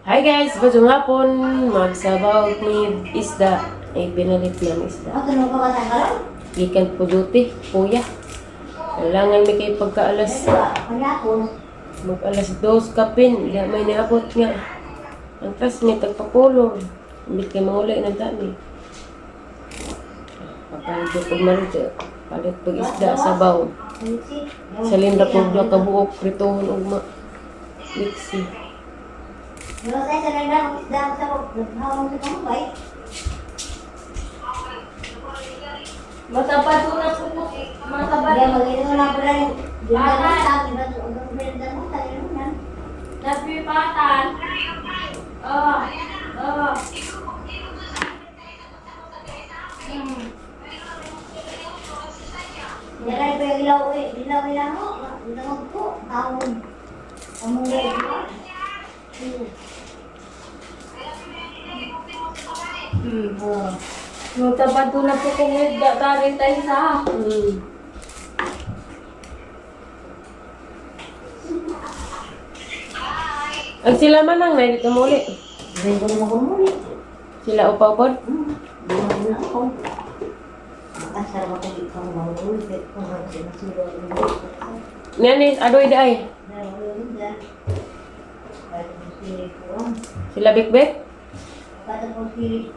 Hi guys, bagong hapon. Magsabaw ni isda. Ay pinalit ng isda. Gikan po duty, kuya. Kailangan may kayo pagka-alas. Mag-alas 2 kapin. Di may naabot nga. Ang tas may tagpapulong. Hindi kayo mauli ng dami. Papalit po marito. Palit po isda, sabaw. Salin na po kabuok, pritohon, ugma. Mixi. Mataba doon na po. Mataba doon. Napipatan. Jangan berilau, bilang mo, bilang ko, tahun, kamu lihat. Mataba doon na po kung dadarin tayo sa. Ang sila man ang dito muli. Berilau nama kamu ni. Sila upaw-upod. Bilang aku. Asal aku di kamu mau dulu, aku masih dulu. Nani, adoy di ay. Sila bik-bik. Kata posisi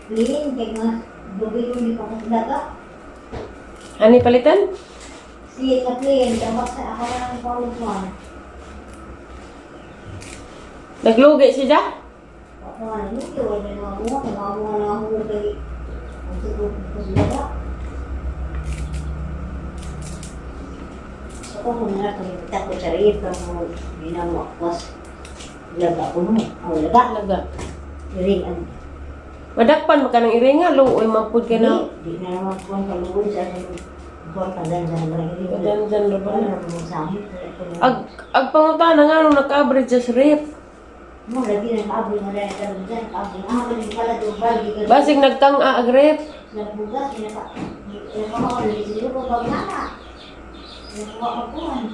clean, kayak mas, dobi di kamu dapat. Ani palitan? Si clean, dapat saya akan kamu tuan. Naglugi siya? Ako ano yun, wala na ako kay ang siguro ko sila ba? Ako kung nga kung ko sa rip mo ginamukwas laga ko mo. Laga. Laga. Iring ang Madakpan maka nang iringa luoy mampud ka na. di na naman ko ang kaluoy sa buwan pandan sa iring. Kadan ra ba na? Mo sahit. Ag pangutana nga nung naka-average sa rip. Mo lagi na abri mo na karon dyan, abri. Ah, pala pala do bali ka. Basig nagtang-a ag rip. Nagbugas kinaka. Ko ni sila ko bagana. Nakuha ko kuhan.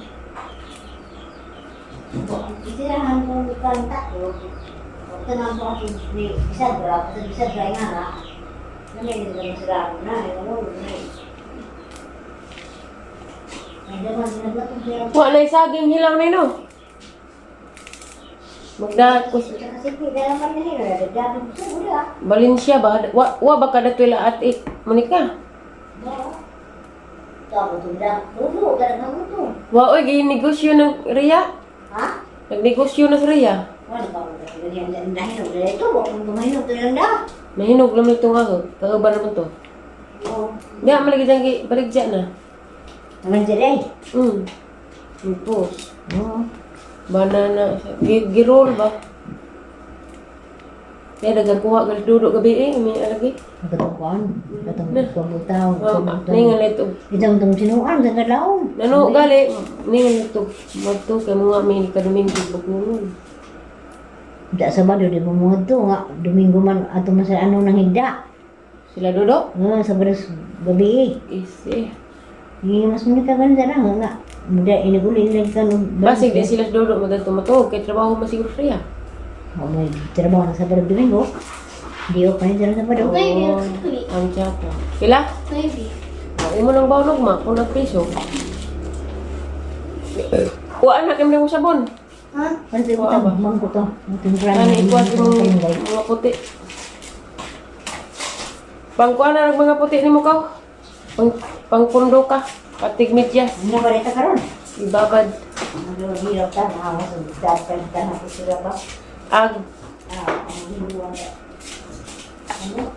Isirahan ko ng kanta ko. Huwag na po ako ni Isadra. Kasi Isadra nga na. Nangyay nila masira ako na. Ayaw mo. May daman sinaglatong siya. Wa na saging hilang na no. Magdakos. Kasi hindi naman nila. Dagdagan ko siya. Wala. Valencia ba? Wa ba kada tuila at Monica? Tapos tunda. Tulo. Talagang mo. Wa oy ginegosyo ng Ria. Ha? Nagnegosyo na sa Ria. Wala pa ako ganyan. Nahinog na ito. Huwag mong tumahinog. Ito lang daw. Mahinog naman itong ako. Kagaba naman to. Oo. Di malagi dyan baligya na. Naman dyan Impos. Oo. Banana. Girol ba? Kaya dagang kuha gal duduk gabi may alagi. Nagkatapuan. Nagkatapuan. Ningan ito. Itang itong sinuan sa galaw. Nano gali. Ningan ito. Magto kay mga may kadumingo bagungon. Tidak Sabado di bumuhat to nga. Domingo man ato masa ano nang higda. Sila duduk? Sabado gabi. Isi. Hindi mas muna ka ganda na nga. Muda inigulin lang ka. Basig di sila duduk maganto matog. Kaya trabaho masiguro siya. May trabaho na Sabado Domingo. Di o pa niya sa Sabado. Oh, ang tsaka. Kila? Imo lang ba unog ma? Kung nagpiso. Kuhaan na kami mo sabon. Ha? Ano tayo ko ito? Mangko to. Ano ikuha mo mga puti. Pangkuha na ng mga puti ni mo ka. Pangpundo ka. Patig medyas. Ano ba rin ka karon? Ibabad. Ano hirap ka? Nakawas ang dapat ka na po sila ba? Ag. Ang hinuwan ka. Ano?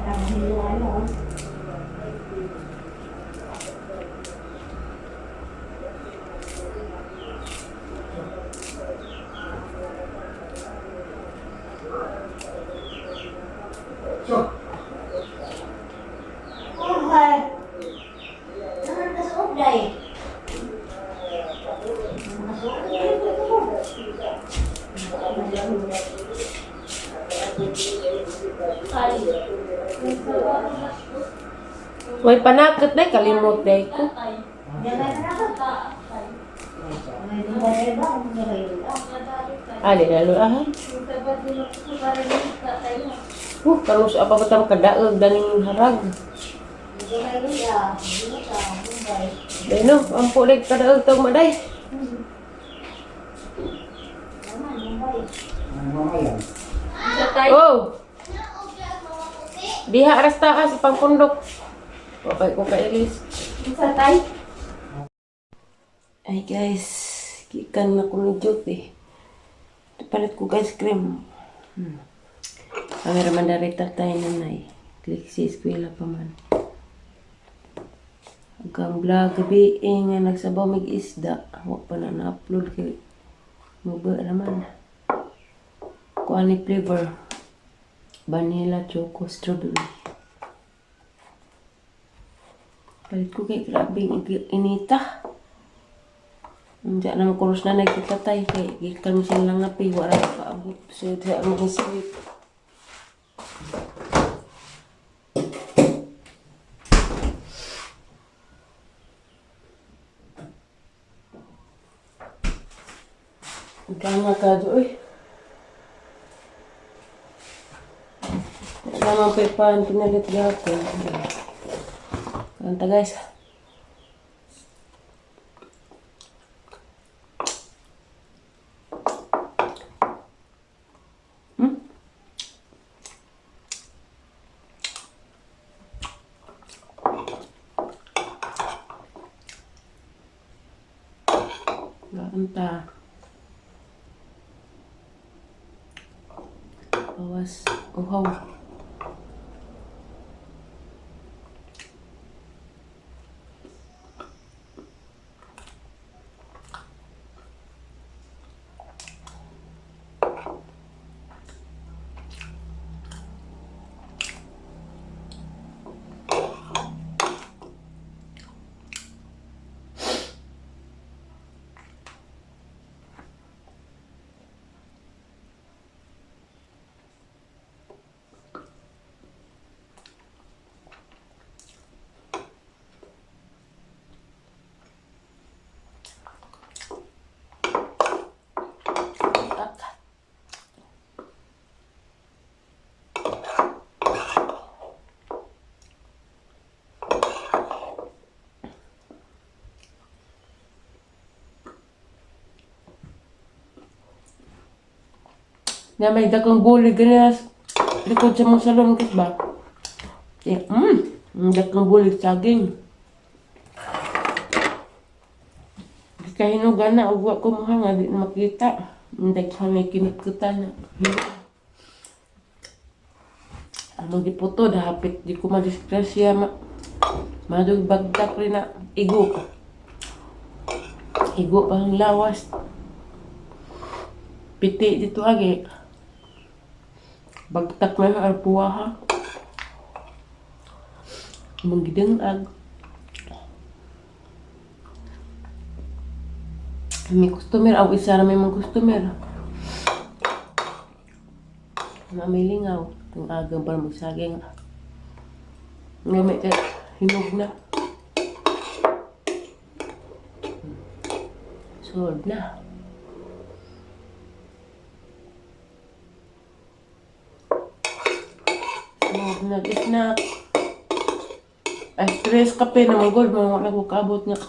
Ang hinuwan mo. Masuk. Way panakot day, kalimot day ko. Ali na lo ah. Kanus apa batang kadaog daning harag. Deno, ampo leg kadaog tong maday. Oh. Diha aras taas ipang pundok. Wapay ko kailis. Ay guys, gikan na ko ni duty. Palit ko guys cream. Kamera man dari tatay nanay. Klik si eskwela pa man. Hanggang vlog gabi nga nagsabaw mig isda. Wa pa na na-upload kay muba naman. Kuha ni flavor. Vanilla, choco, strawberry. Palit ko kay grabing inita. Diyan naman kurus na nagkitatay kay gikan mo silang napi. Wala ka paabot. So, diyan mo sweet. Gama ka doy. Gama pepan pinalit gapon. Kanta guys. Kanta. Awas uhaw. Na may dakang bulig ganyan likod sa mong salon kit ba? Dakang bulig saging. Kahinugan na ugwa ko mo nga di na makita. Hindi ko may kinikutan na. Amang giputo dahapit di ko madisgrasya madug bagdak rin na igo. Igo pa ang lawas. Piti dito agi. Bagtak na yung arpuwaha. Magidangag. May customer. Aw isa na may mga customer. May lingaw. Itong agang para magsaging. May hinog na. Solve na. Nag-snack. Stress kape na magod. Mga nagkukabot nga.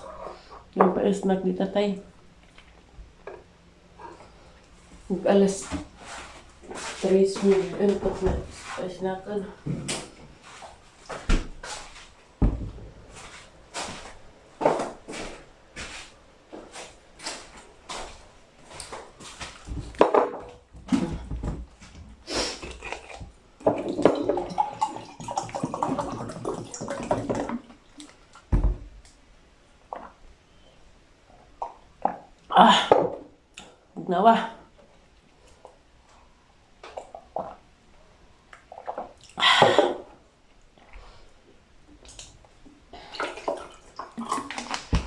Yung pa-snack di tatay. Alas 3 minutes. Entok na. Snackan. Bugnawa.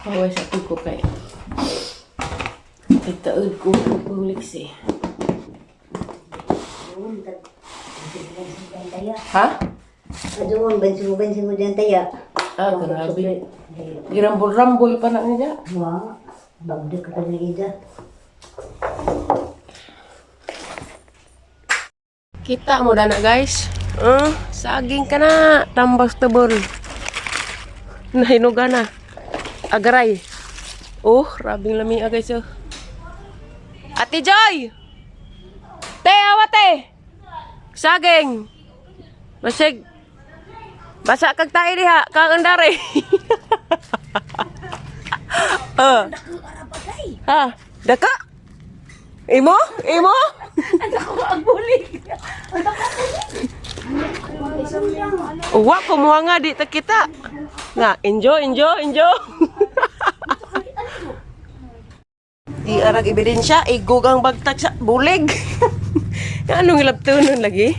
Awas ako ko kay. Itaod ko ang liksi. Ha? Aduh, bensin mo dyan tayo. Ah, grabe. Girambol-rambol pa na niya. Wah, bagda ka pala ida. Kita mo na guys. Saging ka na. Tambas tabol. Nahinuga na. Agaray. Oh, rabing lami guys. Oh. Ate Joy! Te, awate! Saging! Masig. Basa kag tayo diha. Kang andare. Ha? Daka? Imo? Imo? Uwa, kumuha nga di ta kita. Nga, enjoy. Di arag ebidensya, igugang bagtag sa bulig. Anong ilabtunon lagi?